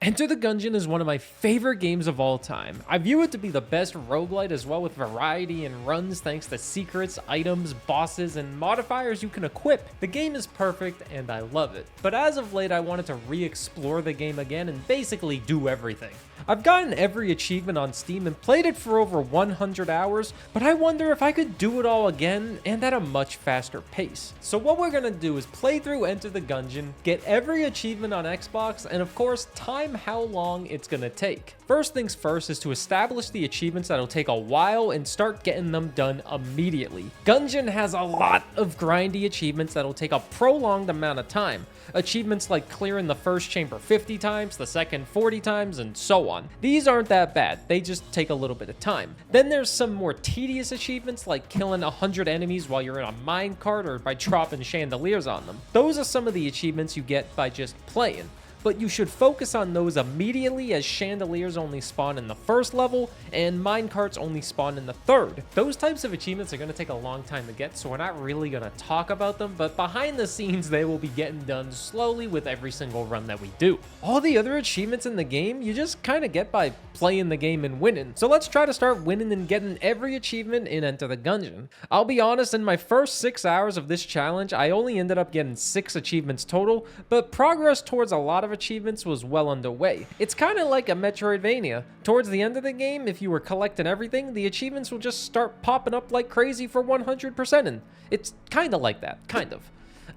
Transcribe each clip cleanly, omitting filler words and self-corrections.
Enter the Gungeon is one of my favorite games of all time. I view it to be the best roguelite as well, with variety and runs thanks to secrets, items, bosses, and modifiers you can equip. The game is perfect and I love it. But as of late, I wanted to re-explore the game again and basically do everything. I've gotten every achievement on Steam and played it for over 100 hours, but I wonder if I could do it all again and at a much faster pace. So what we're gonna do is play through Enter the Gungeon, get every achievement on Xbox, and of course time how long it's gonna take. First things first is to establish the achievements that'll take a while and start getting them done immediately. Gungeon has a lot of grindy achievements that'll take a prolonged amount of time. Achievements like clearing the first chamber 50 times, the second 40 times, and so on. These aren't that bad, they just take a little bit of time. Then there's some more tedious achievements like killing 100 enemies while you're in a minecart or by dropping chandeliers on them. Those are some of the achievements you get by just playing. But you should focus on those immediately, as chandeliers only spawn in the first level and minecarts only spawn in the third. Those types of achievements are going to take a long time to get, so we're not really going to talk about them, but behind the scenes they will be getting done slowly with every single run that we do. All the other achievements in the game you just kind of get by playing the game and winning. So let's try to start winning and getting every achievement in Enter the Gungeon. I'll be honest, in my first 6 hours of this challenge I only ended up getting 6 achievements total, but progress towards a lot of achievements was well underway. It's kind of like a Metroidvania. Towards the end of the game, if you were collecting everything, the achievements will just start popping up like crazy for 100%, and it's kind of like that, kind of.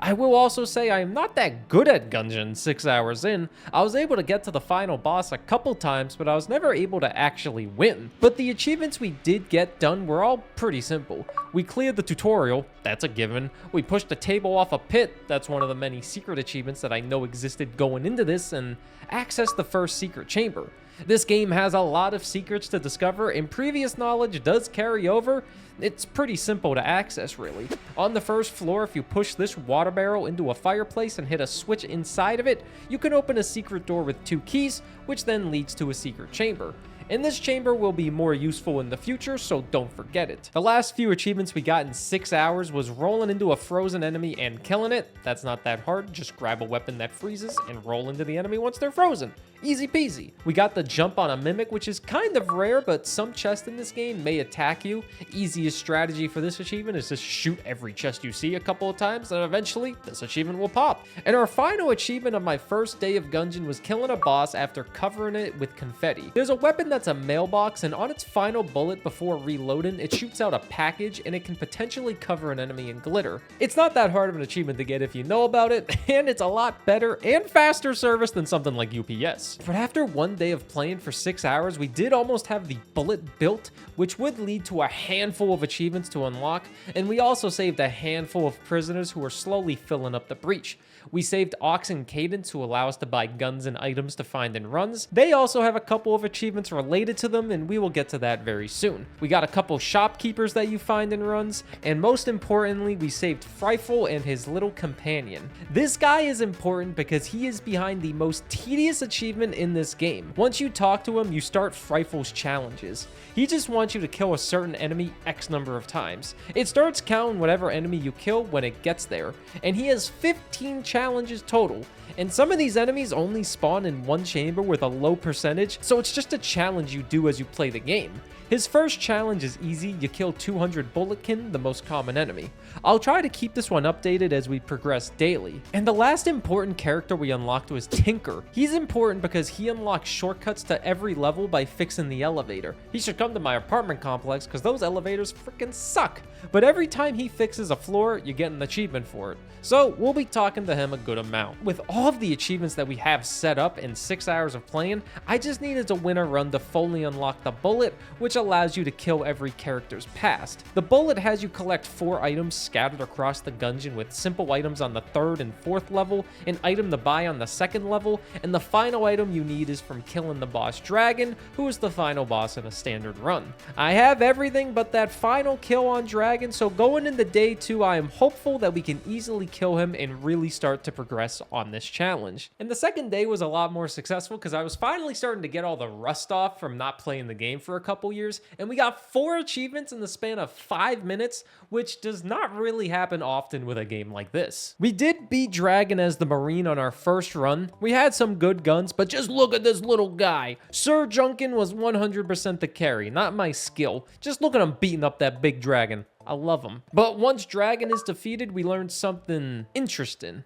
I will also say I am not that good at Gungeon 6 hours in. I was able to get to the final boss a couple times, but I was never able to actually win. But the achievements we did get done were all pretty simple. We cleared the tutorial, that's a given. We pushed a table off a pit, that's one of the many secret achievements that I know existed going into this, and accessed the first secret chamber. This game has a lot of secrets to discover, and previous knowledge does carry over. It's pretty simple to access, really. On the first floor, if you push this water barrel into a fireplace and hit a switch inside of it, you can open a secret door with 2 keys, which then leads to a secret chamber. And this chamber will be more useful in the future, so don't forget it. The last few achievements we got in 6 hours was rolling into a frozen enemy and killing it. That's not that hard, just grab a weapon that freezes and roll into the enemy once they're frozen. Easy peasy. We got the jump on a mimic, which is kind of rare, but some chests in this game may attack you. Easiest strategy for this achievement is just shoot every chest you see a couple of times, and eventually this achievement will pop. And our final achievement of my first day of Gungeon was killing a boss after covering it with confetti. There's a weapon that's a mailbox, and on its final bullet before reloading, it shoots out a package and it can potentially cover an enemy in glitter. It's not that hard of an achievement to get if you know about it, and it's a lot better and faster service than something like UPS. But after one day of playing for 6 hours, we did almost have the bullet built, which would lead to a handful of achievements to unlock, and we also saved a handful of prisoners who were slowly filling up the breach. We saved Aux and Cadence, who allow us to buy guns and items to find in runs. They also have a couple of achievements related to them, and we will get to that very soon. We got a couple shopkeepers that you find in runs, and most importantly, we saved Frightful and his little companion. This guy is important because he is behind the most tedious achievement in this game. Once you talk to him, you start Frightful's challenges. He just wants you to kill a certain enemy X number of times. It starts counting whatever enemy you kill when it gets there, and he has 15 challenges total. And some of these enemies only spawn in one chamber with a low percentage, so it's just a challenge you do as you play the game. His first challenge is easy, you kill 200 bulletkin, the most common enemy. I'll try to keep this one updated as we progress daily. And the last important character we unlocked was Tinker. He's important because he unlocks shortcuts to every level by fixing the elevator. He should come to my apartment complex because those elevators freaking suck. But every time he fixes a floor, you get an achievement for it. So we'll be talking to him a good amount. With all of the achievements that we have set up in 6 hours of playing, I just needed to win a run to fully unlock the bullet, which allows you to kill every character's past. The bullet has you collect 4 items scattered across the Gungeon, with simple items on the 3rd and 4th level, an item to buy on the 2nd level, and the final item you need is from killing the boss Dragon, who is the final boss in a standard run. I have everything but that final kill on Dragon, so going into day 2, I am hopeful that we can easily kill him and really start to progress on this challenge. And the second day was a lot more successful because I was finally starting to get all the rust off from not playing the game for a couple years, and we got 4 achievements in the span of 5 minutes, which does not really happen often with a game like this. We did beat Dragon as the Marine on our first run. We had some good guns, but just look at this little guy. Sir Junkin was 100% the carry, not my skill. Just look at him beating up that big dragon. I love him. But once Dragon is defeated, we learned something interesting.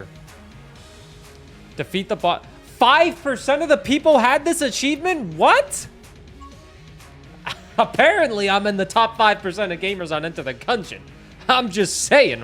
Defeat the bot. 5% of the people had this achievement? What? Apparently, I'm in the top 5% of gamers on Enter the Gungeon. I'm just saying,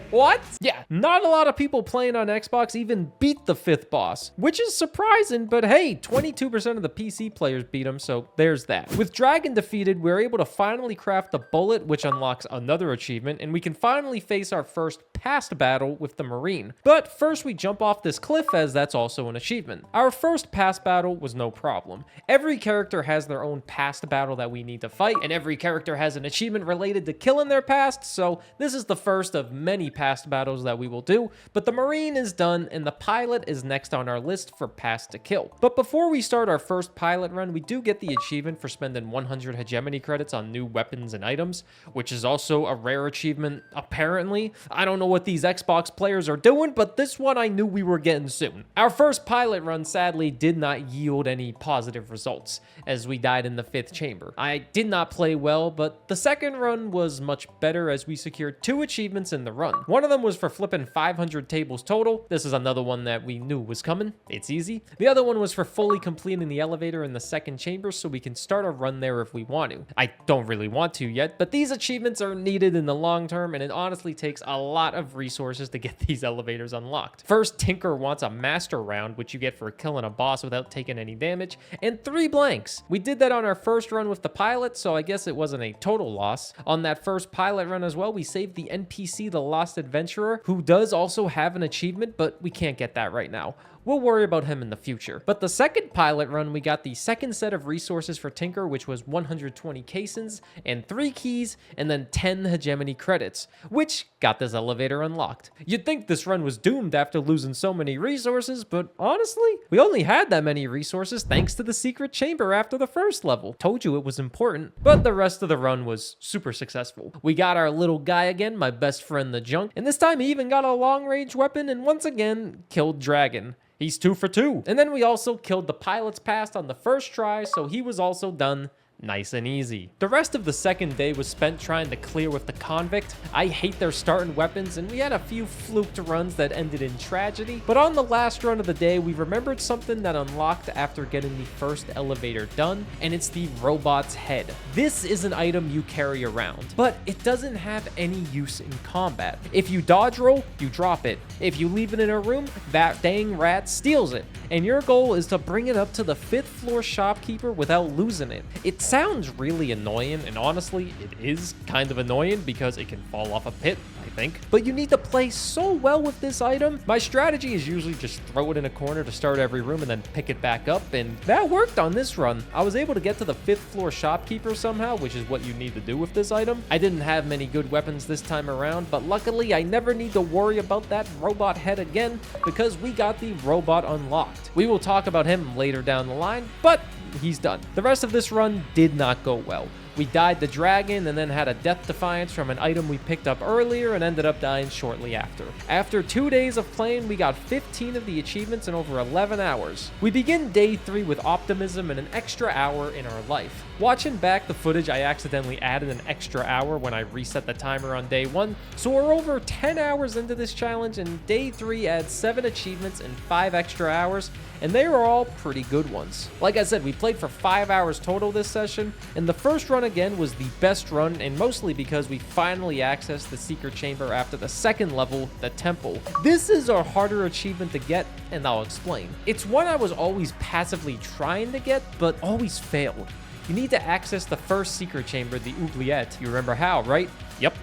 what? Yeah, not a lot of people playing on Xbox even beat the 5th boss, which is surprising, but hey, 22% of the PC players beat him, so there's that. With Dragon defeated, we're able to finally craft the bullet, which unlocks another achievement, and we can finally face our first past battle with the Marine. But first we jump off this cliff, as that's also an achievement. Our first past battle was no problem. Every character has their own past battle that we need to fight, and every character has an achievement related to killing their past, so this is the first of many past battles that we will do, but the Marine is done and the pilot is next on our list for past to kill. But before we start our first pilot run, we do get the achievement for spending 100 hegemony credits on new weapons and items, which is also a rare achievement, apparently. I don't know what these Xbox players are doing, but this one I knew we were getting soon. Our first pilot run sadly did not yield any positive results, as we died in the 5th chamber. I did not play well, but the second run was much better as we secured 2 achievements in the run. One of them was for flipping 500 tables total. This is another one that we knew was coming. It's easy. The other one was for fully completing the elevator in the 2nd chamber so we can start a run there if we want to. I don't really want to yet, but these achievements are needed in the long term, and it honestly takes a lot of resources to get these elevators unlocked. First, Tinker wants a master round, which you get for killing a boss without taking any damage, and 3 blanks. We did that on our first run with the pilot, so I guess it wasn't a total loss. On that first pilot run as well, we saved the NPC, the Lost Adventurer, who does also have an achievement, but we can't get that right now. We'll worry about him in the future. But the second pilot run, we got the second set of resources for Tinker, which was 120 caissons and 3 keys, and then 10 hegemony credits, which got this elevator unlocked. You'd think this run was doomed after losing so many resources, but honestly, we only had that many resources thanks to the secret chamber after the first level. Told you it was important. But the rest of the run was super successful. We got our little guy again, my best friend the Junk, and this time he even got a long-range weapon and once again killed Dragon. He's 2 for 2. And then we also killed the pilot's past on the first try, so he was also done nice and easy. The rest of the second day was spent trying to clear with the convict. I hate their starting weapons, and we had a few fluked runs that ended in tragedy. But on the last run of the day, we remembered something that unlocked after getting the first elevator done, and it's the robot's head. This is an item you carry around, but it doesn't have any use in combat. If you dodge roll, you drop it. If you leave it in a room, that dang rat steals it. And your goal is to bring it up to the 5th floor shopkeeper without losing it. It sounds really annoying, and honestly, it is kind of annoying because it can fall off a pit, I think. But you need to play so well with this item. My strategy is usually just throw it in a corner to start every room and then pick it back up, and that worked on this run. I was able to get to the 5th floor shopkeeper somehow, which is what you need to do with this item. I didn't have many good weapons this time around, but luckily I never need to worry about that robot head again because we got the robot unlocked. We will talk about him later down the line, but he's done. The rest of this run did not go well. We died the dragon and then had a death defiance from an item we picked up earlier and ended up dying shortly after. After 2 days of playing, we got 15 of the achievements in over 11 hours. We begin day 3 with optimism and an extra hour in our life. Watching back the footage, I accidentally added an extra hour when I reset the timer on day 1, so we're over 10 hours into this challenge, and day 3 adds 7 achievements and 5 extra hours, and they were all pretty good ones. Like I said, we played for 5 hours total this session, and the first run again was the best run, and mostly because we finally accessed the secret chamber after the second level, the temple. This is a harder achievement to get, and I'll explain. It's one I was always passively trying to get, but always failed. You need to access the first secret chamber, the oubliette. You remember how, right? Yep.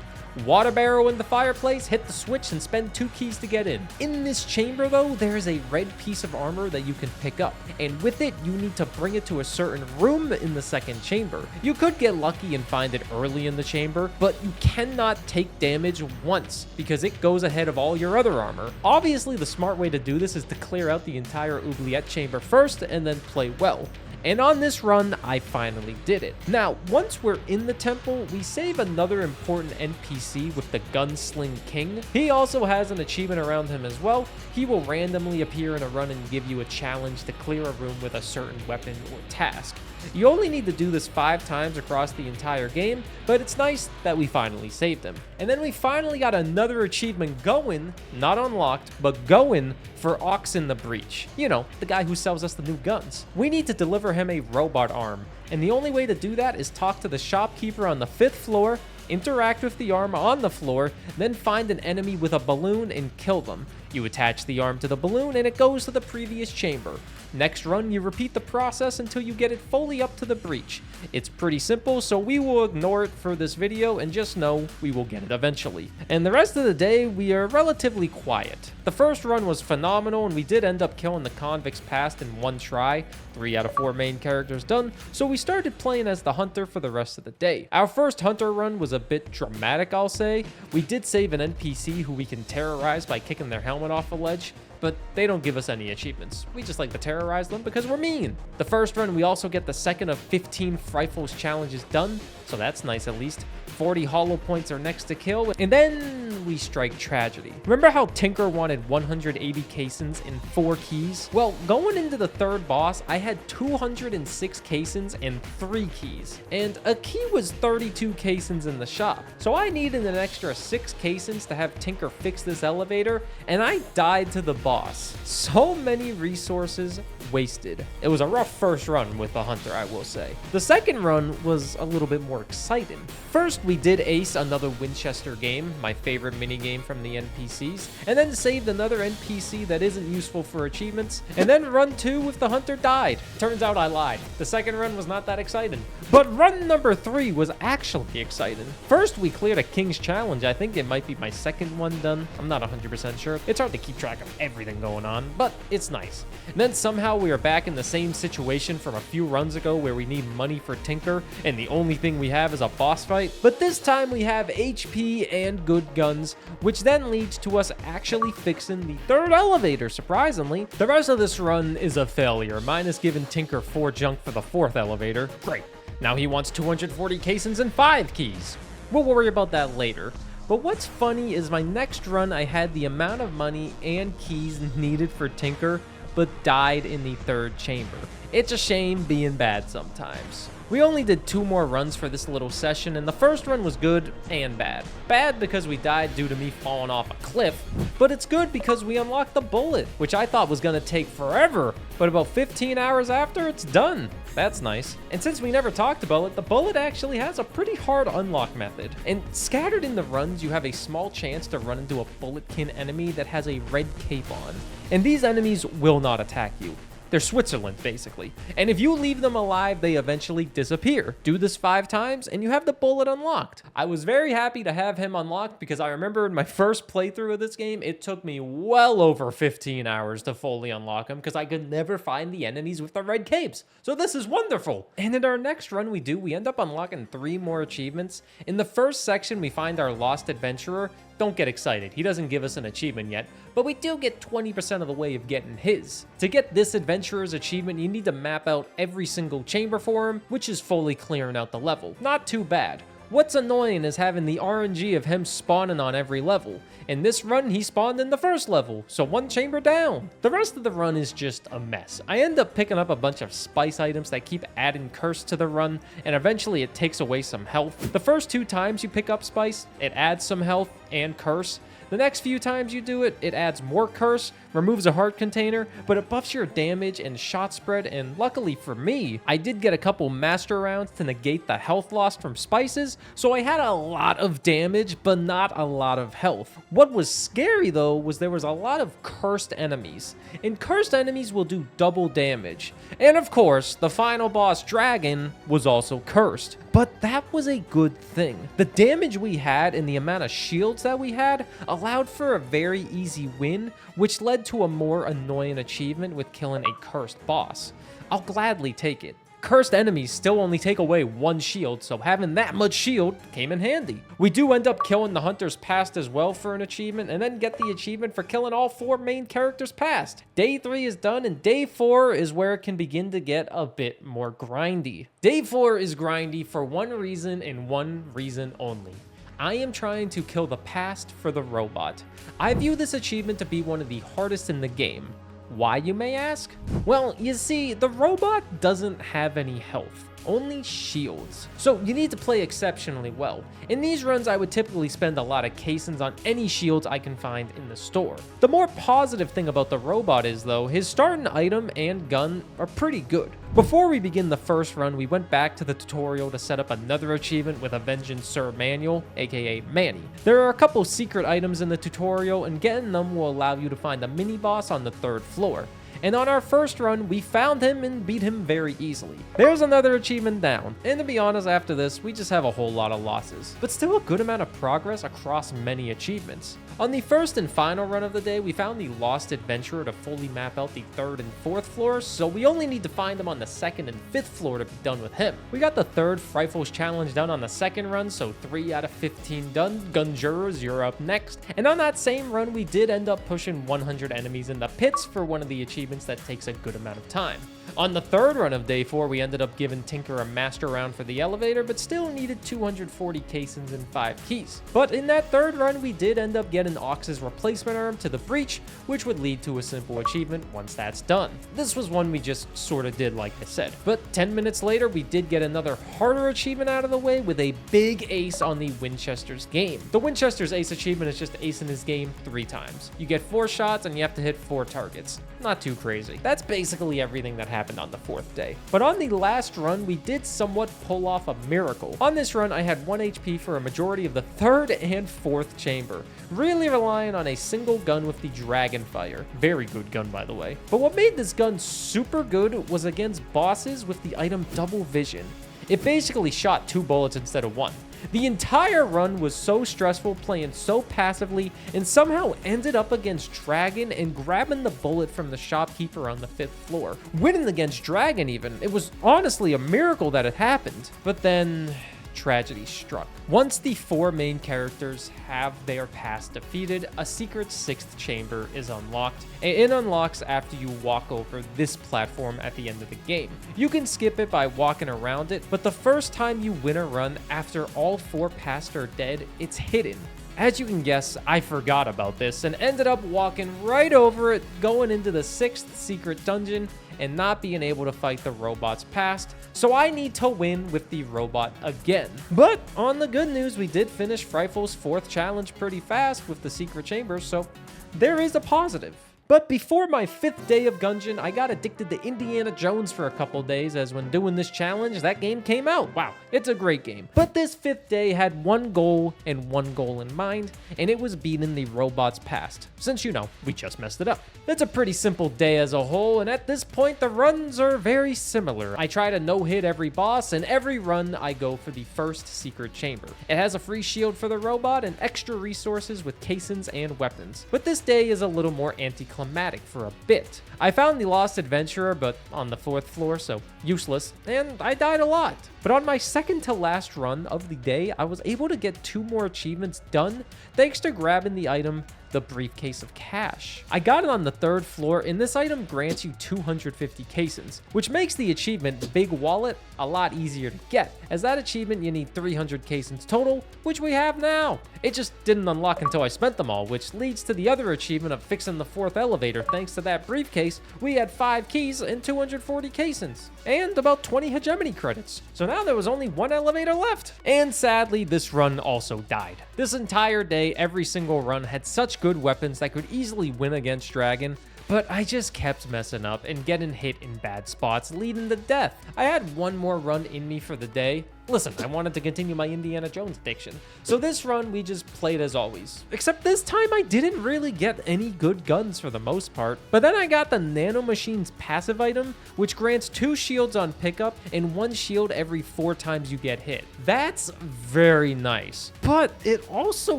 Water barrel in the fireplace, hit the switch, and spend 2 keys to get in. In this chamber though, there is a red piece of armor that you can pick up, and with it, you need to bring it to a certain room in the second chamber. You could get lucky and find it early in the chamber, but you cannot take damage once because it goes ahead of all your other armor. Obviously, the smart way to do this is to clear out the entire oubliette chamber first and then play well. And on this run, I finally did it. Now, once we're in the temple, we save another important NPC with the Gunsling King. He also has an achievement around him as well. He will randomly appear in a run and give you a challenge to clear a room with a certain weapon or task. You only need to do this 5 times across the entire game, but it's nice that we finally saved him. And then we finally got another achievement going, not unlocked, but going for Ox in the Breach. You know, the guy who sells us the new guns. We need to deliver him a robot arm, and the only way to do that is talk to the shopkeeper on the 5th floor, interact with the arm on the floor, then find an enemy with a balloon and kill them. You attach the arm to the balloon and it goes to the previous chamber. Next run, you repeat the process until you get it fully up to the breach. It's pretty simple, so we will ignore it for this video and just know we will get it eventually. And the rest of the day, we are relatively quiet. The first run was phenomenal and we did end up killing the convicts past in 1 try, 3 out of 4 main characters done, so we started playing as the hunter for the rest of the day. Our first hunter run was a bit dramatic, I'll say. We did save an NPC who we can terrorize by kicking their helmet off a ledge, but they don't give us any achievements. We just like to terrorize them because we're mean. The first run, we also get the second of 15 Frightfuls challenges done, so that's nice at least. 40 hollow points are next to kill, and then we strike tragedy. Remember how Tinker wanted 180 caissons and 4 keys? Well, going into the 3rd boss, I had 206 caissons and 3 keys, and a key was 32 caissons in the shop. So I needed an extra 6 caissons to have Tinker fix this elevator, and I died to the boss. So many resources wasted. It was a rough first run with the hunter, I will say. The second run was a little bit more exciting. First, we did ace another Winchester game, my favorite minigame from the NPCs, and then saved another NPC that isn't useful for achievements, and then run 2 with the hunter died. Turns out I lied. The second run was not that exciting, but run number 3 was actually exciting. First, we cleared a King's Challenge. I think it might be my second one done. I'm not 100% sure. It's hard to keep track of everything going on, but it's nice. And then somehow we are back in the same situation from a few runs ago where we need money for Tinker, and the only thing we have is a boss fight, but this time we have HP and good guns, which then leads to us actually fixing the 3rd elevator, surprisingly. The rest of this run is a failure, minus giving Tinker 4 junk for the 4th elevator. Great. Now he wants 240 caissons and 5 keys. We'll worry about that later. But what's funny is my next run, I had the amount of money and keys needed for Tinker, but died in the 3rd chamber. It's a shame being bad sometimes. We only did 2 more runs for this little session, and the first run was good and bad. Bad because we died due to me falling off a cliff, but it's good because we unlocked the bullet, which I thought was gonna take forever, but about 15 hours after, it's done. That's nice. And since we never talked about it, the bullet actually has a pretty hard unlock method. And scattered in the runs, you have a small chance to run into a bulletkin enemy that has a red cape on. And these enemies will not attack you. They're Switzerland, basically. And if you leave them alive, they eventually disappear. Do this 5 times, and you have the bullet unlocked. I was very happy to have him unlocked because I remember in my first playthrough of this game, it took me well over 15 hours to fully unlock him because I could never find the enemies with the red capes. So this is wonderful. And in our next run we end up unlocking 3 more achievements. In the first section, we find our lost adventurer. Don't get excited, he doesn't give us an achievement yet, but we do get 20% of the way of getting his. To get this adventurer's achievement, you need to map out every single chamber for him, which is fully clearing out the level. Not too bad. What's annoying is having the RNG of him spawning on every level. In this run, he spawned in the first level, so 1 chamber down. The rest of the run is just a mess. I end up picking up a bunch of spice items that keep adding curse to the run, and eventually it takes away some health. The first 2 times you pick up spice, it adds some health, and curse. The next few times you do it, it adds more curse, removes a heart container, but it buffs your damage and shot spread, and luckily for me, I did get a couple master rounds to negate the health loss from spices, so I had a lot of damage, but not a lot of health. What was scary though was there was a lot of cursed enemies, and cursed enemies will do double damage. And of course, the final boss, Dragon, was also cursed. But that was a good thing. The damage we had and the amount of shields that we had allowed for a very easy win, which led to a more annoying achievement with killing a cursed boss. I'll gladly take it. Cursed enemies still only take away one shield, so having that much shield came in handy. We do end up killing the Hunter's Past as well for an achievement, and then get the achievement for killing all 4 main characters past. Day 3 is done, and day 4 is where it can begin to get a bit more grindy. Day 4 is grindy for one reason and one reason only. I am trying to kill the past for the robot. I view this achievement to be one of the hardest in the game. Why, you may ask? Well, you see, the robot doesn't have any health, only shields. So you need to play exceptionally well. In these runs, I would typically spend a lot of casings on any shields I can find in the store. The more positive thing about the robot is though, his starting item and gun are pretty good. Before we begin the first run, we went back to the tutorial to set up another achievement with Avenging Sir Manuel, aka Manny. There are a couple secret items in the tutorial, and getting them will allow you to find a mini boss on the 3rd floor. And on our first run, we found him and beat him very easily. There's another achievement down, and to be honest, after this, we just have a whole lot of losses. But still a good amount of progress across many achievements. On the first and final run of the day, we found the Lost Adventurer to fully map out the 3rd and 4th floors, so we only need to find him on the 2nd and 5th floor to be done with him. We got the 3rd Frightfuls challenge done on the 2nd run, so 3 out of 15 done. Gungeons, you're up next. And on that same run, we did end up pushing 100 enemies in the pits for one of the achievements that takes a good amount of time. On the 3rd run of day 4, we ended up giving Tinker a master round for the elevator, but still needed 240 casings and 5 keys. But in that 3rd run, we did end up getting Ox's replacement arm to the breach, which would lead to a simple achievement once that's done. This was one we just sort of did like I said. But 10 minutes later, we did get another harder achievement out of the way with a big ace on the Winchester's game. The Winchester's ace achievement is just acing his game 3 times. You get 4 shots and you have to hit 4 targets. Not too crazy. That's basically everything that happened on the 4th day. But on the last run, we did somewhat pull off a miracle. On this run, I had 1 HP for a majority of the 3rd and 4th chamber, really relying on a single gun with the dragon fire. Very good gun, by the way. But what made this gun super good was against bosses with the item double vision. It basically shot 2 bullets instead of 1. The entire run was so stressful playing so passively, and somehow ended up against Dragon and grabbing the bullet from the shopkeeper on the 5th floor. Winning against Dragon even. It was honestly a miracle that it happened. But then tragedy struck. Once the 4 main characters have their past defeated, a secret 6th chamber is unlocked, and it unlocks after you walk over this platform at the end of the game. You can skip it by walking around it, but the first time you win a run after all 4 past are dead, it's hidden. As you can guess, I forgot about this and ended up walking right over it, going into the 6th secret dungeon and not being able to fight the robot's past, so I need to win with the robot again. But on the good news, we did finish Frightful's 4th challenge pretty fast with the secret chamber, so there is a positive. But before my 5th day of Gungeon, I got addicted to Indiana Jones for a couple days, as when doing this challenge, that game came out. Wow, it's a great game. But this 5th day had one goal and one goal in mind, and it was beating the robot's past, since you know, we just messed it up. It's a pretty simple day as a whole, and at this point, the runs are very similar. I try to no-hit every boss, and every run I go for the first secret chamber. It has a free shield for the robot and extra resources with casings and weapons. But this day is a little more anticlimactic for a bit. I found the Lost Adventurer, but on the 4th floor, so useless, and I died a lot. But on my 2nd to last run of the day, I was able to get 2 more achievements done thanks to grabbing the item the briefcase of cash. I got it on the 3rd floor, and this item grants you 250 caissons, which makes the achievement Big Wallet a lot easier to get. As that achievement, you need 300 caissons total, which we have now. It just didn't unlock until I spent them all, which leads to the other achievement of fixing the 4th elevator. Thanks to that briefcase, we had 5 keys and 240 caissons, and about 20 hegemony credits. So now there was only 1 elevator left. And sadly, this run also died. This entire day, every single run had such good weapons that could easily win against Dragon, but I just kept messing up and getting hit in bad spots, leading to death. I had one more run in me for the day. Listen, I wanted to continue my Indiana Jones addiction. So this run, we just played as always. Except this time, I didn't really get any good guns for the most part. But then I got the Nanomachine's passive item, which grants 2 shields on pickup and 1 shield every 4 times you get hit. That's very nice. But it also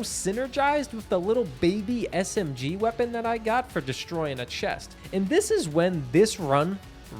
synergized with the little baby SMG weapon that I got for destroying a chest. And this is when this run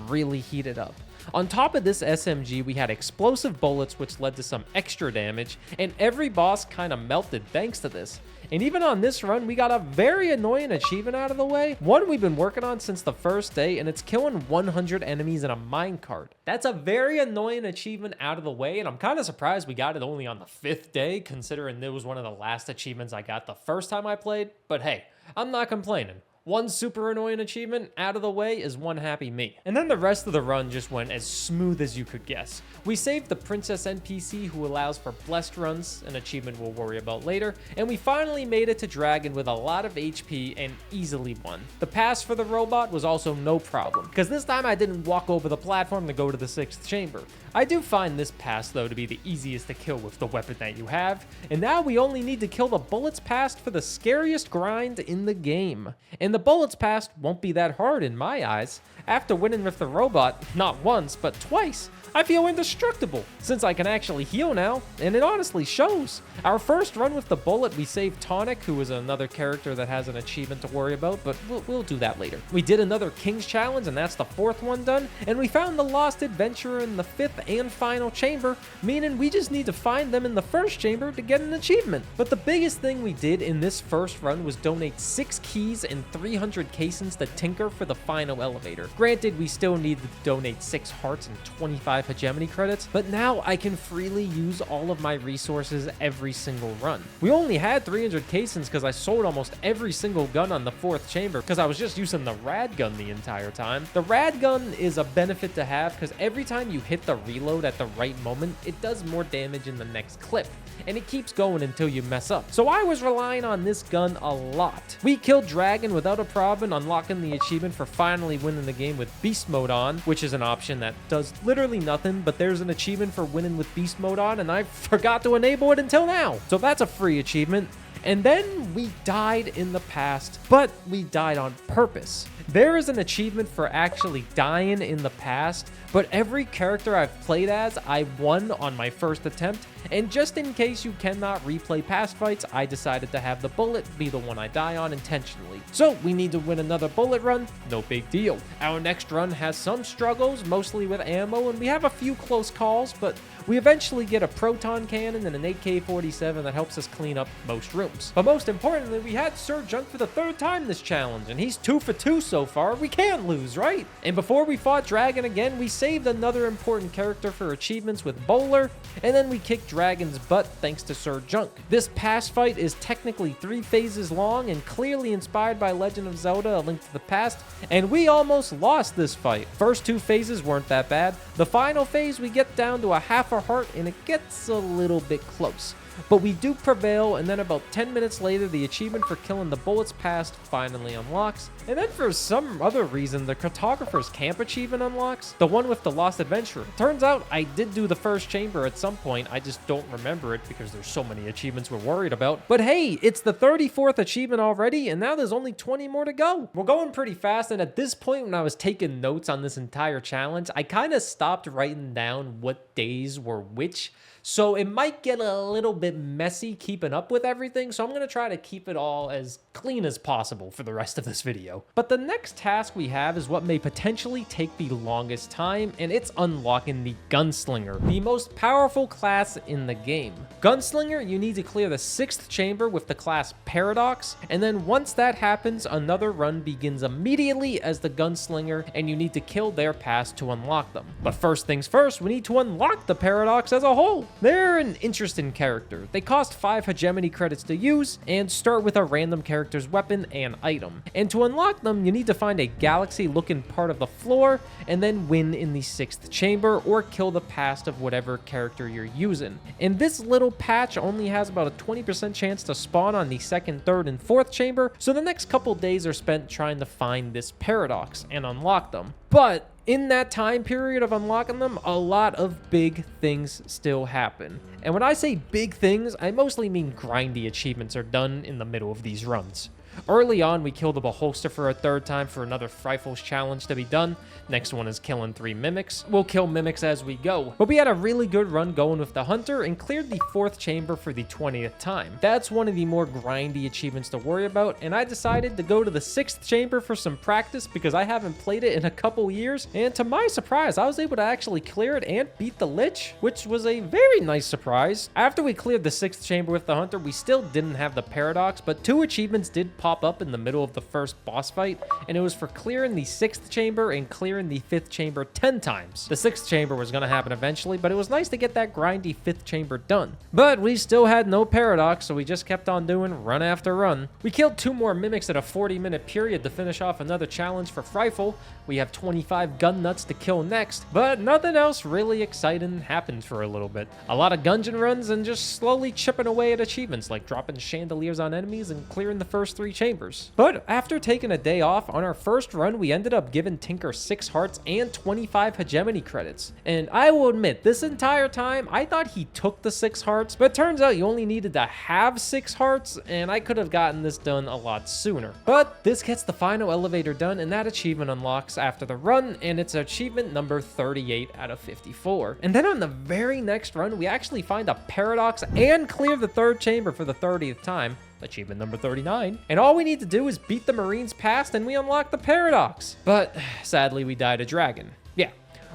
really heated up. On top of this SMG, we had explosive bullets, which led to some extra damage, and every boss kind of melted thanks to this. And even on this run, we got a very annoying achievement out of the way. One we've been working on since the first day, and it's killing 100 enemies in a minecart. That's a very annoying achievement out of the way, and I'm kind of surprised we got it only on the 5th day, considering it was one of the last achievements I got the first time I played. But hey, I'm not complaining. One super annoying achievement out of the way is one happy me. And then the rest of the run just went as smooth as you could guess. We saved the princess NPC who allows for blessed runs, an achievement we'll worry about later, and we finally made it to Dragon with a lot of HP and easily won. The pass for the robot was also no problem, because this time I didn't walk over the platform to go to the 6th chamber. I do find this pass though to be the easiest to kill with the weapon that you have, and now we only need to kill the bullets passed for the scariest grind in the game. And the bullets passed won't be that hard in my eyes. After winning with the robot, not once, but twice, I feel indestructible, since I can actually heal now, and it honestly shows. Our first run with the bullet, we saved Tonic, who is another character that has an achievement to worry about, but we'll do that later. We did another King's Challenge, and that's the 4th one done, and we found the Lost Adventurer in the 5th and final chamber, meaning we just need to find them in the 1st chamber to get an achievement. But the biggest thing we did in this first run was donate 6 keys and 300 caissons to Tinker for the final elevator. Granted, we still needed to donate 6 hearts and 25 hegemony credits, but now I can freely use all of my resources every single run. We only had 300 caissons because I sold almost every single gun on the 4th chamber because I was just using the rad gun the entire time. The rad gun is a benefit to have because every time you hit the reload at the right moment, it does more damage in the next clip, and it keeps going until you mess up. So I was relying on this gun a lot. We killed Dragon without a problem, unlocking the achievement for finally winning the game with beast mode on, which is an option that does literally nothing, but there's an achievement for winning with beast mode on, and I forgot to enable it until now. So that's a free achievement. And then we died in the past, but we died on purpose. There is an achievement for actually dying in the past, but every character I've played as, I won on my first attempt, and just in case you cannot replay past fights, I decided to have the bullet be the one I die on intentionally. So we need to win another bullet run, no big deal. Our next run has some struggles, mostly with ammo, and we have a few close calls, but we eventually get a proton cannon and an AK-47 that helps us clean up most rooms. But most importantly, we had Sir Junk for the 3rd time this challenge, and he's 2 for 2 so far. We can't lose, right? And before we fought Dragon again, we saved another important character for achievements with Bowler, and then we kicked Dragon's butt thanks to Sir Junk. This past fight is technically 3 phases long and clearly inspired by Legend of Zelda: A Link to the Past, and we almost lost this fight. First 2 phases weren't that bad. The final phase, we get down to a half a heart, and it gets a little bit close. But we do prevail, and then about 10 minutes later, the achievement for killing the bullets passed finally unlocks. And then for some other reason, the Cartographer's Camp achievement unlocks, the one with the Lost Adventurer. Turns out I did do the 1st chamber at some point, I just don't remember it because there's so many achievements we're worried about. But hey, it's the 34th achievement already, and now there's only 20 more to go. We're going pretty fast, and at this point when I was taking notes on this entire challenge, I kind of stopped writing down what days were which. So it might get a little bit messy keeping up with everything, so I'm going to try to keep it all as clean as possible for the rest of this video. But the next task we have is what may potentially take the longest time, and it's unlocking the Gunslinger, the most powerful class in the game. Gunslinger, you need to clear the 6th chamber with the class Paradox, and then once that happens, another run begins immediately as the Gunslinger, and you need to kill their pass to unlock them. But first things first, we need to unlock the Paradox as a whole. They're an interesting character. They cost 5 hegemony credits to use, and start with a random character's weapon and item. And to unlock them, you need to find a galaxy-looking part of the floor, and then win in the 6th chamber, or kill the past of whatever character you're using. And this little patch only has about a 20% chance to spawn on the 2nd, 3rd, and 4th chamber, so the next couple days are spent trying to find this Paradox and unlock them. But in that time period of unlocking them, a lot of big things still happen. And when I say big things, I mostly mean grindy achievements are done in the middle of these runs. Early on, we killed the Beholster for a 3rd time for another Frightful's challenge to be done. Next one is killing 3 Mimics. We'll kill Mimics as we go. But we had a really good run going with the Hunter and cleared the 4th chamber for the 20th time. That's one of the more grindy achievements to worry about, and I decided to go to the 6th chamber for some practice because I haven't played it in a couple years, and to my surprise, I was able to actually clear it and beat the Lich, which was a very nice surprise. After we cleared the 6th chamber with the Hunter, we still didn't have the Paradox, but 2 achievements did pop up in the middle of the first boss fight, and it was for clearing the 6th chamber and clearing the 5th chamber 10 times. The 6th chamber was going to happen eventually, but it was nice to get that grindy 5th chamber done. But we still had no Paradox, so we just kept on doing run after run. We killed 2 more Mimics at a 40-minute period to finish off another challenge for Frightful. We have 25 gun nuts to kill next, but nothing else really exciting happened for a little bit. A lot of Gungeon runs and just slowly chipping away at achievements like dropping chandeliers on enemies and clearing the first 3 chambers. But after taking a day off, on our first run, we ended up giving Tinker 6 hearts and 25 hegemony credits. And I will admit, this entire time, I thought he took the 6 hearts, but it turns out you only needed to have 6 hearts, and I could have gotten this done a lot sooner. But this gets the final elevator done, and that achievement unlocks after the run, and it's achievement number 38 out of 54. And then on the very next run, we actually find a Paradox and clear the 3rd chamber for the 30th time. Achievement number 39. And all we need to do is beat the Marines past and we unlock the Paradox. But sadly, we died a dragon. Yeah,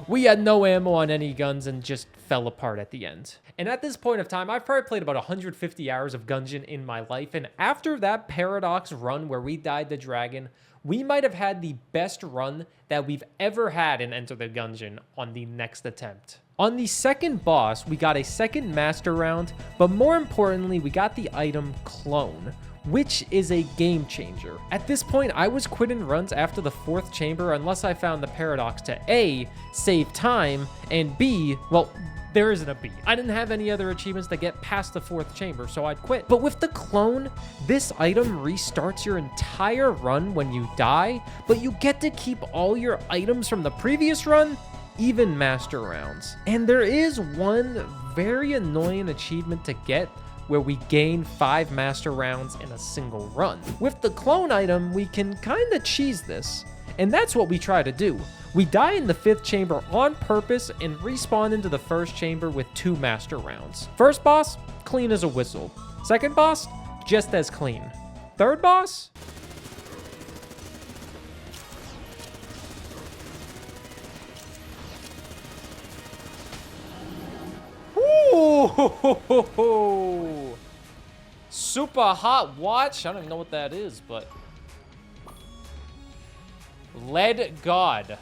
we had no ammo on any guns and just fell apart at the end. And at this point of time, I've probably played about 150 hours of Gungeon in my life. And after that Paradox run where we died the dragon, we might have had the best run that we've ever had in Enter the Gungeon on the next attempt. On the 2nd boss, we got a 2nd master round, but more importantly, we got the item Clone, which is a game changer. At this point, I was quitting runs after the 4th chamber unless I found the Paradox to A, save time, and B, well, there isn't a B. I didn't have any other achievements that get past the 4th chamber, so I'd quit. But with the Clone, this item restarts your entire run when you die, but you get to keep all your items from the previous run, even master rounds. And there is one very annoying achievement to get where we gain 5 master rounds in a single run. With the Clone item, we can kinda cheese this, and that's what we try to do. We die in the 5th chamber on purpose and respawn into the 1st chamber with 2 master rounds. First boss, clean as a whistle. Second boss, just as clean. Third boss, ooh, super hot watch. I don't even know what that is, but Lead God.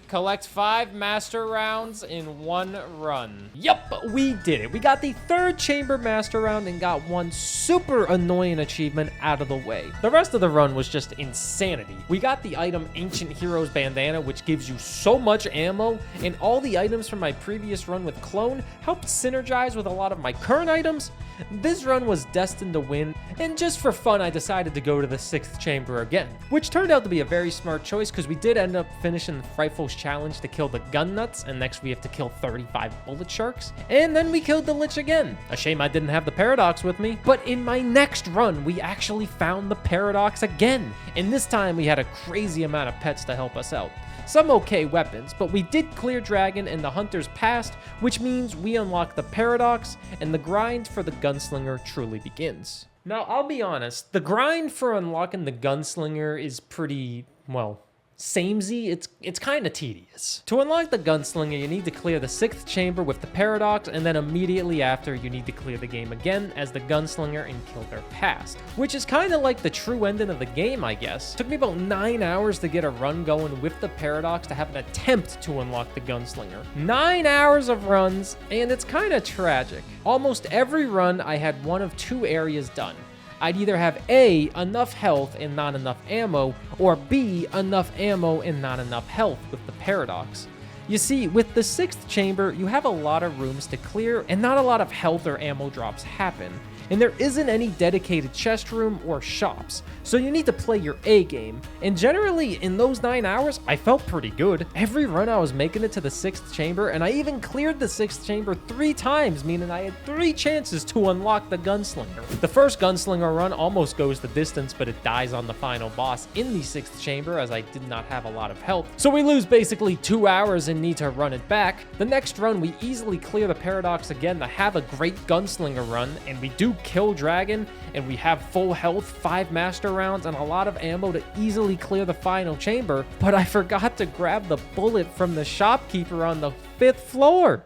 Collect 5 master rounds in 1 run. Yup, we did it. We got the 3rd chamber master round and got 1 super annoying achievement out of the way. The rest of the run was just insanity. We got the item Ancient Heroes Bandana, which gives you so much ammo, and all the items from my previous run with Clone helped synergize with a lot of my current items. This run was destined to win, and just for fun, I decided to go to the 6th chamber again, which turned out to be a very smart choice because we did end up finishing the Frightful's challenge to kill the gun nuts, and next we have to kill 35 bullet sharks, and then we killed the Lich again. A shame I didn't have the Paradox with me, but in my next run, we actually found the Paradox again, and this time we had a crazy amount of pets to help us out. Some okay weapons, but we did clear Dragon and the Hunter's Past, which means we unlock the Paradox, and the grind for the Gunslinger truly begins. Now, I'll be honest, the grind for unlocking the Gunslinger is pretty, well, samey. It's kind of tedious. To unlock the Gunslinger, you need to clear the 6th chamber with the Paradox, and then immediately after, you need to clear the game again as the Gunslinger and kill their past, which is kind of like the true ending of the game, I guess. Took me about 9 hours to get a run going with the Paradox to have an attempt to unlock the Gunslinger. 9 hours of runs, and it's kind of tragic. Almost every run, I had one of 2 areas done. I'd either have A, enough health and not enough ammo, or B, enough ammo and not enough health with the Paradox. You see, with the 6th chamber, you have a lot of rooms to clear and not a lot of health or ammo drops happen. And there isn't any dedicated chest room or shops, so you need to play your A game. And generally, in those 9 hours, I felt pretty good. Every run I was making it to the 6th chamber, and I even cleared the 6th chamber 3 times, meaning I had 3 chances to unlock the Gunslinger. The first Gunslinger run almost goes the distance, but it dies on the final boss in the 6th chamber as I did not have a lot of health. So we lose basically 2 hours and need to run it back. The next run, we easily clear the Paradox again to have a great Gunslinger run, and we do kill Dragon, and we have full health, 5 master rounds, and a lot of ammo to easily clear the final chamber, but I forgot to grab the bullet from the shopkeeper on the 5th floor.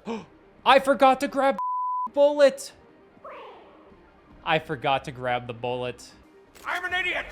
I forgot to grab the bullet. I forgot to grab the bullet. I'm an idiot!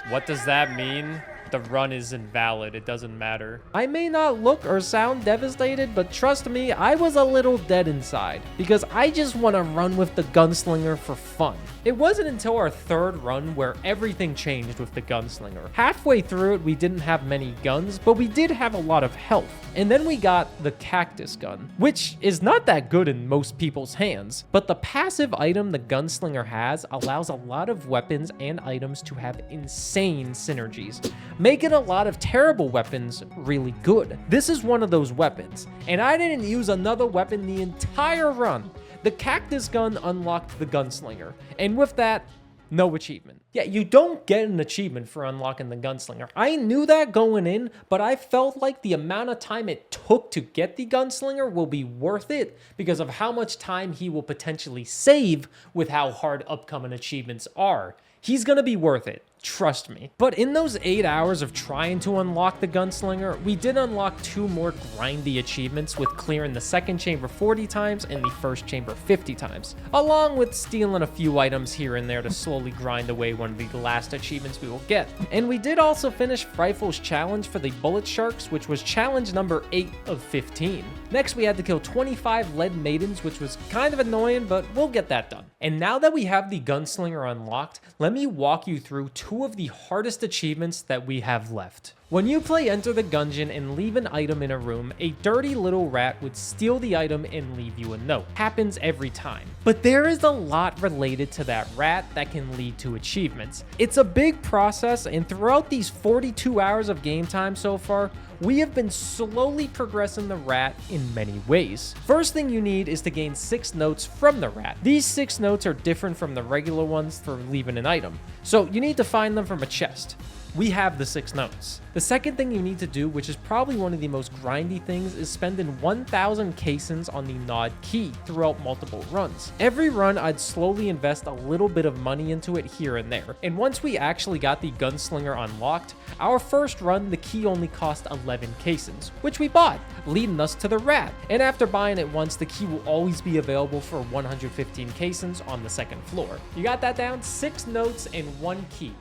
What does that mean? The run is invalid. It doesn't matter. I may not look or sound devastated, but trust me, I was a little dead inside because I just want to run with the Gunslinger for fun. It wasn't until our 3rd run where everything changed with the Gunslinger. Halfway through it, we didn't have many guns, but we did have a lot of health. And then we got the cactus gun, which is not that good in most people's hands, but the passive item the Gunslinger has allows a lot of weapons and items to have insane synergies, making a lot of terrible weapons really good. This is one of those weapons, and I didn't use another weapon the entire run. The cactus gun unlocked the Gunslinger, and with that, no achievement. Yeah, you don't get an achievement for unlocking the Gunslinger. I knew that going in, but I felt like the amount of time it took to get the Gunslinger will be worth it because of how much time he will potentially save with how hard upcoming achievements are. He's gonna be worth it. Trust me. But in those 8 hours of trying to unlock the Gunslinger, we did unlock 2 more grindy achievements with clearing the 2nd chamber 40 times and the 1st chamber 50 times, along with stealing a few items here and there to slowly grind away one of the last achievements we will get. And we did also finish Frightful's challenge for the Bullet Sharks, which was challenge number 8 of 15. Next, we had to kill 25 lead maidens, which was kind of annoying, but we'll get that done. And now that we have the Gunslinger unlocked, let me walk you through 2 of the hardest achievements that we have left. When you play Enter the Gungeon and leave an item in a room, a dirty little rat would steal the item and leave you a note. Happens every time. But there is a lot related to that rat that can lead to achievements. It's a big process, and throughout these 42 hours of game time so far, we have been slowly progressing the rat in many ways. First thing you need is to gain 6 notes from the rat. These 6 notes are different from the regular ones for leaving an item, so you need to find them from a chest. We have the 6 notes. The second thing you need to do, which is probably one of the most grindy things, is spending 1,000 caissons on the Nod key throughout multiple runs. Every run, I'd slowly invest a little bit of money into it here and there. And once we actually got the Gunslinger unlocked, our first run, the key only cost 11 caissons, which we bought, leading us to the rat. And after buying it once, the key will always be available for 115 caissons on the 2nd floor. You got that down? 6 notes and 1 key.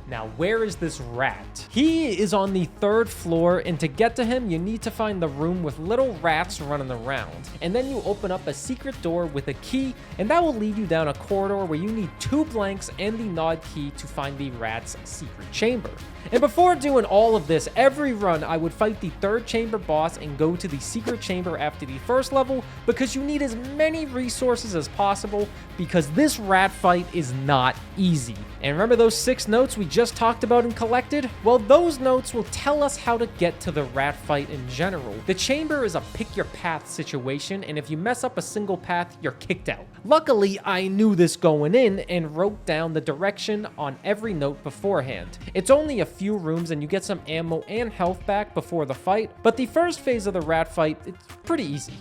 Now, where is this rat? He is on the 3rd floor, and to get to him, you need to find the room with little rats running around. And then you open up a secret door with a key, and that will lead you down a corridor where you need 2 blanks and the Nod key to find the rat's secret chamber. And before doing all of this, every run, I would fight the 3rd chamber boss and go to the secret chamber after the 1st level because you need as many resources as possible because this rat fight is not easy. And remember those 6 notes we just talked about and collected? Well, those notes will tell us how to get to the rat fight in general. The chamber is a pick your path situation, and if you mess up a single path, you're kicked out. Luckily, I knew this going in and wrote down the direction on every note beforehand. It's only a few rooms and you get some ammo and health back before the fight, but the first phase of the rat fight, it's pretty easy.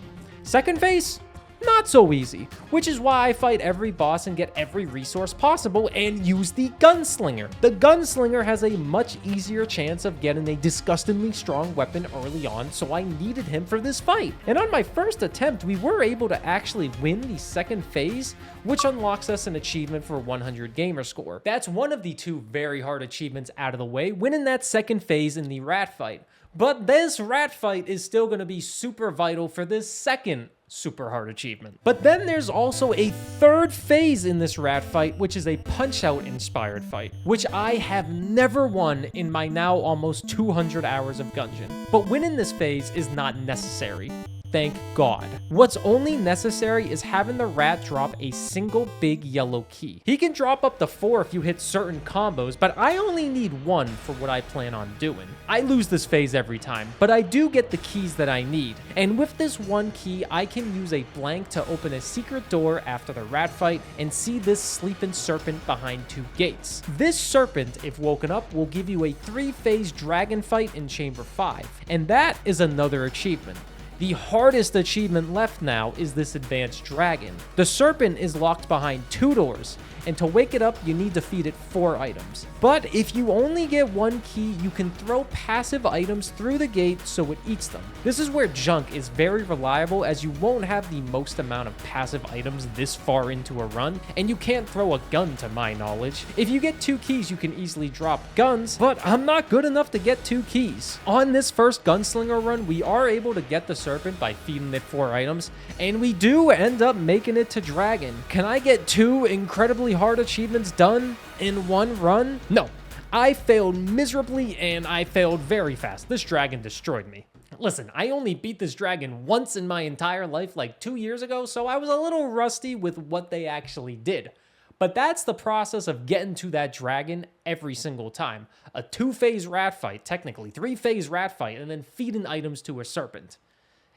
Second phase? Not so easy, which is why I fight every boss and get every resource possible and use the Gunslinger. The Gunslinger has a much easier chance of getting a disgustingly strong weapon early on, so I needed him for this fight. And on my first attempt, we were able to actually win the second phase, which unlocks us an achievement for 100 gamer score. That's one of the 2 very hard achievements out of the way, winning that second phase in the rat fight. But this rat fight is still going to be super vital for this second super hard achievement. But then there's also a third phase in this rat fight, which is a Punch-Out inspired fight, which I have never won in my now almost 200 hours of Gungeon. But winning this phase is not necessary. Thank God. What's only necessary is having the rat drop a single big yellow key. He can drop up to 4 if you hit certain combos, but I only need 1 for what I plan on doing. I lose this phase every time, but I do get the keys that I need. And with this 1 key, I can use a blank to open a secret door after the rat fight and see this sleeping serpent behind 2 gates. This serpent, if woken up, will give you a 3-phase dragon fight in Chamber 5, and that is another achievement. The hardest achievement left now is this advanced dragon. The serpent is locked behind 2 doors, and to wake it up, you need to feed it 4 items. But if you only get 1 key, you can throw passive items through the gate so it eats them. This is where junk is very reliable, as you won't have the most amount of passive items this far into a run, and you can't throw a gun to my knowledge. If you get 2 keys, you can easily drop guns, but I'm not good enough to get 2 keys. On this first Gunslinger run, we are able to get the serpent by feeding it 4 items, and we do end up making it to dragon. Can I get 2 incredibly hard achievements done in 1 run? No. I failed miserably, and I failed very fast. This dragon destroyed me. Listen, I only beat this dragon once in my entire life, like 2 years ago, so I was a little rusty with what they actually did. But that's the process of getting to that dragon every single time. A 2-phase rat fight, technically 3-phase rat fight, and then feeding items to a serpent.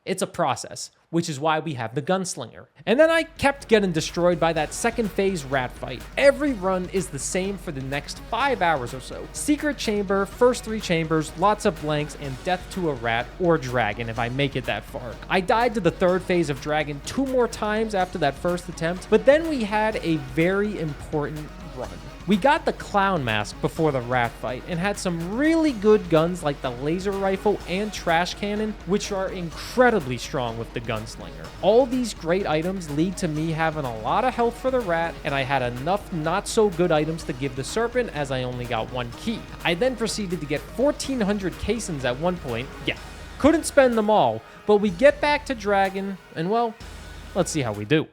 It's a process, which is why we have the Gunslinger. And then I kept getting destroyed by that 2nd phase rat fight. Every run is the same for the next 5 hours or so. Secret chamber, first 3 chambers, lots of blanks, and death to a rat or dragon if I make it that far. I died to the 3rd phase of dragon 2 more times after that first attempt, but then we had a very important run. We got the clown mask before the rat fight and had some really good guns like the laser rifle and trash cannon, which are incredibly strong with the Gunslinger. All these great items lead to me having a lot of health for the rat, and I had enough not so good items to give the serpent as I only got 1 key. I then proceeded to get 1,400 caissons at one point. Yeah, couldn't spend them all, but we get back to dragon, and well, let's see how we do.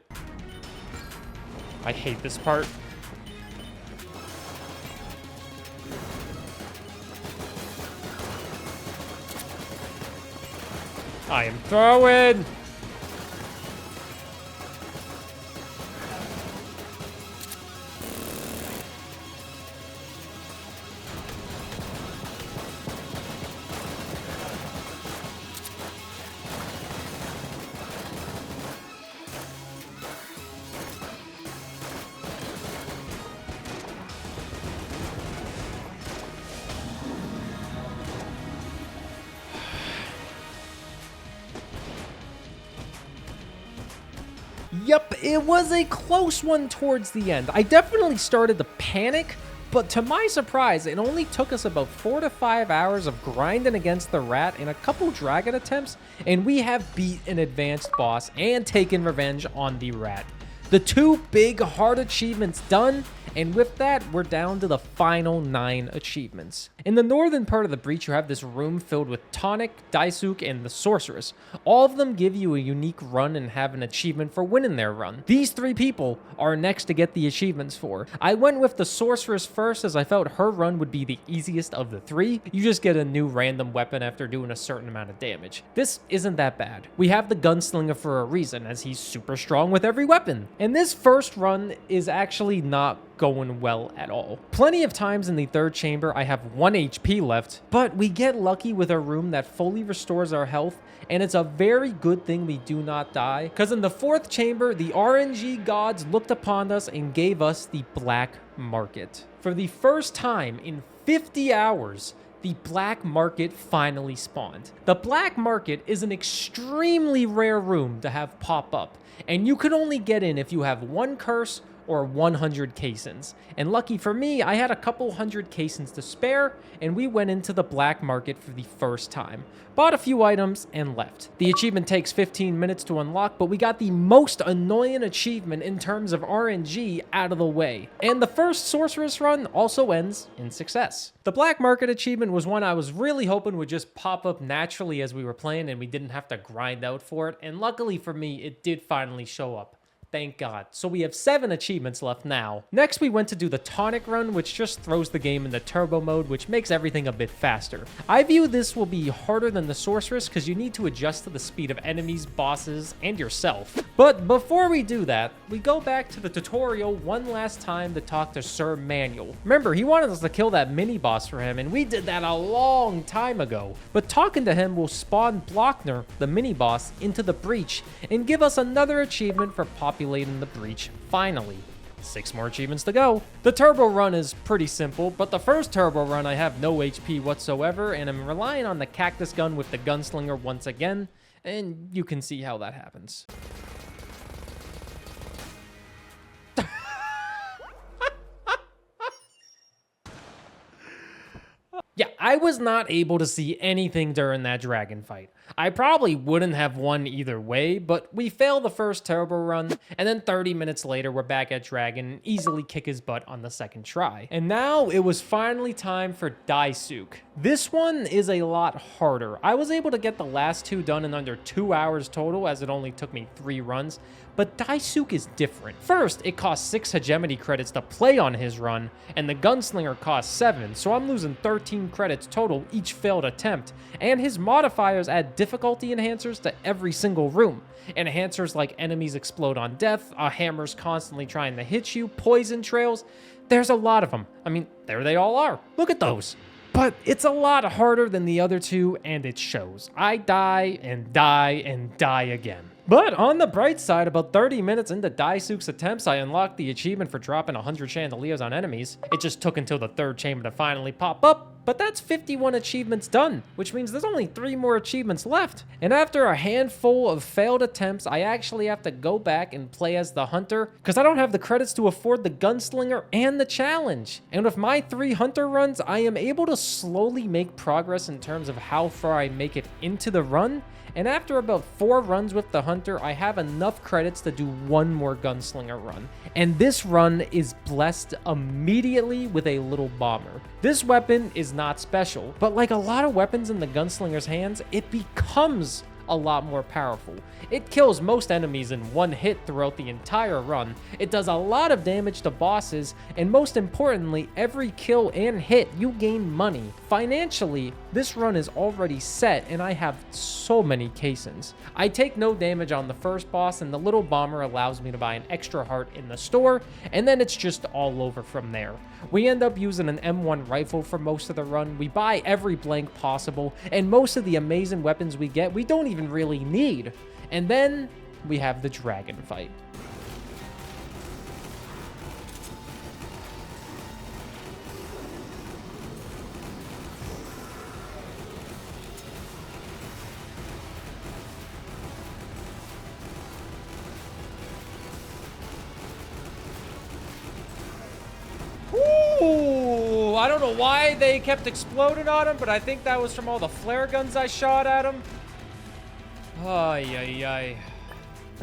I hate this part. I am throwing! Yep, it was a close one towards the end. I definitely started to panic, but to my surprise, it only took us about 4 to 5 hours of grinding against the rat and a couple dragon attempts, and we have beat an advanced boss and taken revenge on the rat. The 2 big hard achievements done, and with that, we're down to the final 9 achievements. In the northern part of the breach, you have this room filled with Tonic, Dauk, and the sorceress. All of them give you a unique run and have an achievement for winning their run. These 3 people are next to get the achievements for. I went with the sorceress first, as I felt her run would be the easiest of the 3. You just get a new random weapon after doing a certain amount of damage. This isn't that bad. We have the Gunslinger for a reason, as he's super strong with every weapon. And this first run is actually not going well at all. Plenty of times in the third chamber, I have 1 HP left, but we get lucky with a room that fully restores our health, and it's a very good thing we do not die, because in the fourth chamber, the RNG gods looked upon us and gave us the black market. For the first time in 50 hours, the black market finally spawned. The black market is an extremely rare room to have pop up, and you can only get in if you have 1 curse or 100 caissons. And lucky for me, I had a couple hundred caissons to spare, and we went into the black market for the first time. Bought a few items and left. The achievement takes 15 minutes to unlock, but we got the most annoying achievement in terms of RNG out of the way. And the first sorceress run also ends in success. The black market achievement was one I was really hoping would just pop up naturally as we were playing and we didn't have to grind out for it. And luckily for me, it did finally show up. Thank God. So we have 7 achievements left now. Next, we went to do the tonic run, which just throws the game into turbo mode, which makes everything a bit faster. I view this will be harder than the sorceress because you need to adjust to the speed of enemies, bosses, and yourself. But before we do that, we go back to the tutorial one last time to talk to Sir Manuel. Remember, he wanted us to kill that mini boss for him, and we did that a long time ago. But talking to him will spawn Blockner, the mini boss, into the breach and give us another achievement for populating the breach. Finally, 6 more achievements to go. The turbo run is pretty simple, but the first turbo run I have no HP whatsoever, and I'm relying on the cactus gun with the gunslinger once again, and you can see how that happens. Yeah, I was not able to see anything during that dragon fight. I probably wouldn't have won either way, but we failed the first turbo run, and then 30 minutes later, we're back at dragon and easily kick his butt on the second try. And now it was finally time for Dauk. This one is a lot harder. I was able to get the last 2 done in under 2 hours total, as it only took me 3 runs, but Dauk is different. First, it costs 6 hegemony credits to play on his run, and the gunslinger costs 7, so I'm losing 13 credits total each failed attempt, and his modifiers add difficulty enhancers to every single room. Enhancers like enemies explode on death, a hammer's constantly trying to hit you, poison trails. There's a lot of them. I mean, there they all are. Look at those. But it's a lot harder than the other 2, and it shows. I die and die and die again. But on the bright side, about 30 minutes into Dauk's attempts, I unlocked the achievement for dropping 100 chandeliers on enemies. It just took until the 3rd chamber to finally pop up, but that's 51 achievements done, which means there's only 3 more achievements left. And after a handful of failed attempts, I actually have to go back and play as the hunter, because I don't have the credits to afford the gunslinger and the challenge. And with my 3 hunter runs, I am able to slowly make progress in terms of how far I make it into the run. And after about 4 runs with the hunter, I have enough credits to do 1 more gunslinger run. And this run is blessed immediately with a little bomber. This weapon is not special, but like a lot of weapons in the gunslinger's hands, it becomes a lot more powerful. It kills most enemies in 1 hit throughout the entire run. It does a lot of damage to bosses, and most importantly, every kill and hit, you gain money. Financially, this run is already set, and I have so many caissons. I take no damage on the first boss, and the little bomber allows me to buy an extra heart in the store, and then it's just all over from there. We end up using an M1 rifle for most of the run. We buy every blank possible, and most of the amazing weapons we get, we don't even really need. And then we have the dragon fight. Ooh, I don't know why they kept exploding on him, but I think that was from all the flare guns I shot at him. Ay, ay, ay.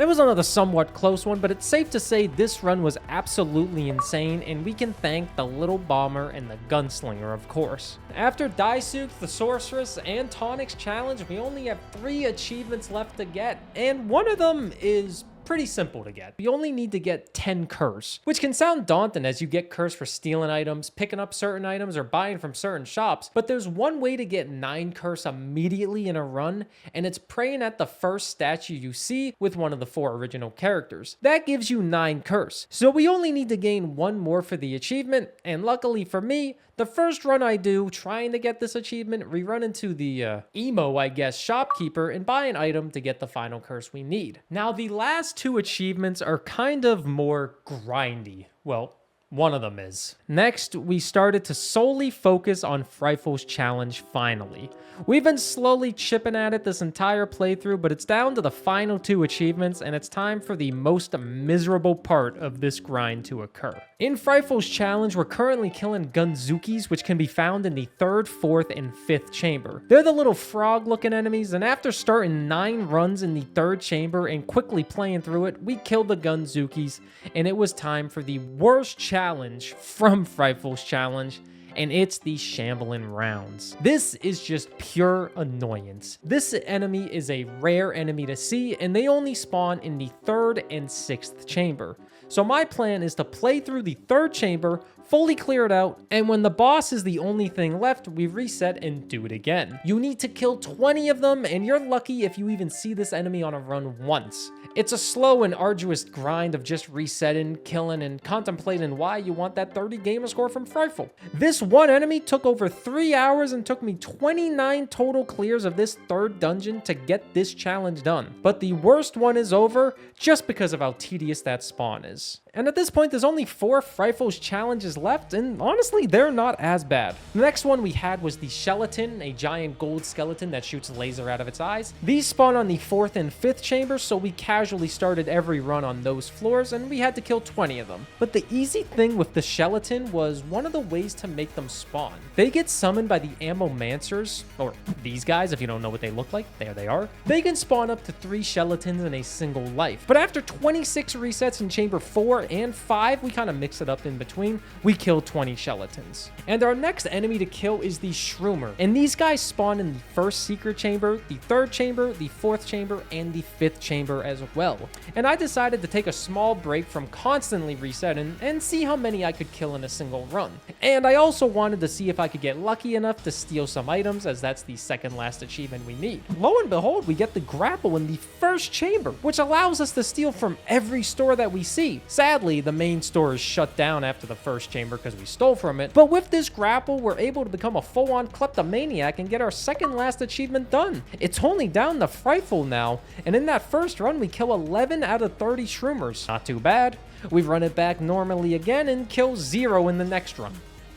It was another somewhat close one, but it's safe to say this run was absolutely insane, and we can thank the little bomber and the gunslinger, of course. After Dauk, the sorceress, and Tonic's challenge, we only have 3 achievements left to get, and one of them is pretty simple to get. You only need to get 10 curse, which can sound daunting as you get curse for stealing items, picking up certain items, or buying from certain shops, but there's one way to get 9 curse immediately in a run, and it's praying at the first statue you see with one of the 4 original characters. That gives you 9 curse, so we only need to gain 1 more for the achievement, and luckily for me, the first run I do trying to get this achievement, we run into the emo, I guess, shopkeeper and buy an item to get the final curse we need. Now, the last 2 achievements are kind of more grindy. Well, one of them is. Next, we started to solely focus on Frightful's challenge finally. We've been slowly chipping at it this entire playthrough, but it's down to the final 2 achievements, and it's time for the most miserable part of this grind to occur. In Frightful's challenge, we're currently killing Gunzukis, which can be found in the 3rd, 4th, and 5th chamber. They're the little frog-looking enemies, and after starting 9 runs in the 3rd chamber and quickly playing through it, we killed the Gunzukis, and it was time for the worst challenge from Frightful's challenge, and it's the Shambling Rounds. This is just pure annoyance. This enemy is a rare enemy to see, and they only spawn in the 3rd and 6th chamber. So my plan is to play through the 3rd chamber, fully clear it out, and when the boss is the only thing left, we reset and do it again. You need to kill 20 of them, and you're lucky if you even see this enemy on a run once. It's a slow and arduous grind of just resetting, killing, and contemplating why you want that 30 gamer score from Frightful. This one enemy took over 3 hours and took me 29 total clears of this 3rd dungeon to get this challenge done. But the worst one is over just because of how tedious that spawn is. And at this point, there's only 4 Frightful's challenges left, and honestly, they're not as bad. The next one we had was the Skeleton, a giant gold skeleton that shoots laser out of its eyes. These spawn on the 4th and 5th chambers, so we casually started every run on those floors, and we had to kill 20 of them. But the easy thing with the Skeleton was one of the ways to make them spawn. They get summoned by the Ammomancers, or these guys, if you don't know what they look like, there they are. They can spawn up to 3 Skeletons in a single life. But after 26 resets in chamber 4 and 5, we kind of mix it up in between, we kill 20 Skeletons. And our next enemy to kill is the Shroomer, and these guys spawn in the 1st secret chamber, the 3rd chamber, the 4th chamber, and the 5th chamber as well. And I decided to take a small break from constantly resetting and see how many I could kill in a single run. And I also wanted to see if I could get lucky enough to steal some items, as that's the 2nd last achievement we need. Lo and behold, we get the grapple in the 1st chamber, which allows us to steal from every store that we see. Sadly, the main store is shut down after the 1st chamber because we stole from it, but with this grapple, we're able to become a full-on kleptomaniac and get our 2nd last achievement done. It's only down to Frightful now, and in that 1st run, we kill 11 out of 30 Shroomers. Not too bad. We run it back normally again and kill 0 in the next run.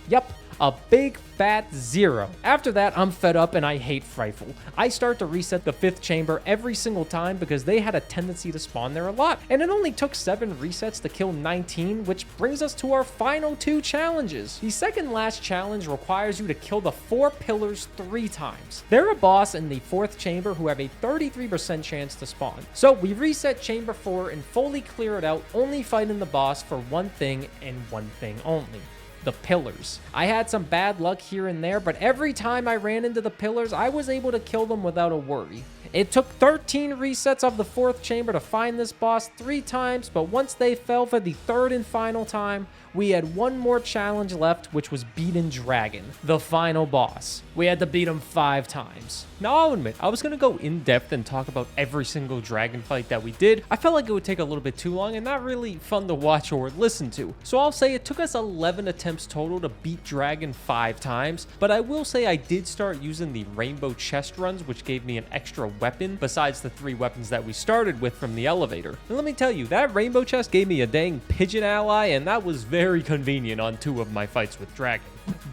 Yep, a big fat 0. After that, I'm fed up and I hate Frightful. I start to reset the 5th chamber every single time because they had a tendency to spawn there a lot, and it only took 7 resets to kill 19, which brings us to our final 2 challenges. The 2nd last challenge requires you to kill the 4 pillars 3 times. They're a boss in the 4th chamber who have a 33% chance to spawn. So we reset chamber 4 and fully clear it out, only fighting the boss for one thing and one thing only: the pillars. I had some bad luck here and there, but every time I ran into the pillars, I was able to kill them without a worry. It took 13 resets of the 4th chamber to find this boss 3 times, but once they fell for the 3rd and final time, we had one more challenge left, which was beating Dragon, the final boss. We had to beat him 5 times. Now, I'll admit, I was going to go in depth and talk about every single dragon fight that we did. I felt like it would take a little bit too long and not really fun to watch or listen to. So I'll say it took us 11 attempts total to beat Dragon 5 times, but I will say I did start using the rainbow chest runs, which gave me an extra weapon besides the 3 weapons that we started with from the elevator. And let me tell you, that rainbow chest gave me a dang pigeon ally, and that was very convenient on 2 of my fights with Dragon.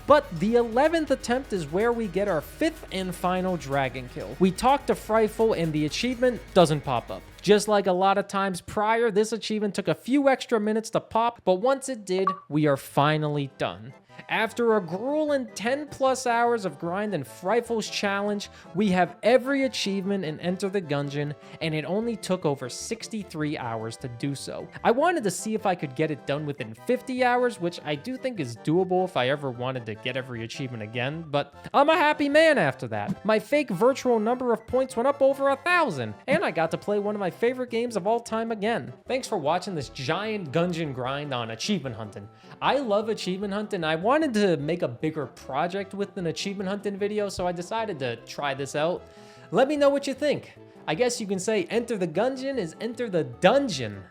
But the 11th attempt is where we get our 5th and final dragon kill. We talk to Frightful and the achievement doesn't pop up. Just like a lot of times prior, this achievement took a few extra minutes to pop, but once it did, we are finally done. After a grueling 10 plus hours of grind and Frightful's challenge, we have every achievement in Enter the Gungeon, and it only took over 63 hours to do so. I wanted to see if I could get it done within 50 hours, which I do think is doable if I ever wanted to get every achievement again, but I'm a happy man after that. My fake virtual number of points went up over 1,000, and I got to play one of my favorite games of all time again. Thanks for watching this giant Gungeon grind on achievement hunting. I love achievement hunting. I wanted to make a bigger project with an achievement hunting video, so I decided to try this out. Let me know what you think. I guess you can say Enter the Gungeon is Enter the Dungeon.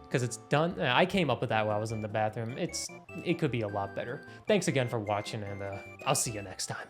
Because it's done. I came up with that while I was in the bathroom. It could be a lot better. Thanks again for watching, and I'll see you next time.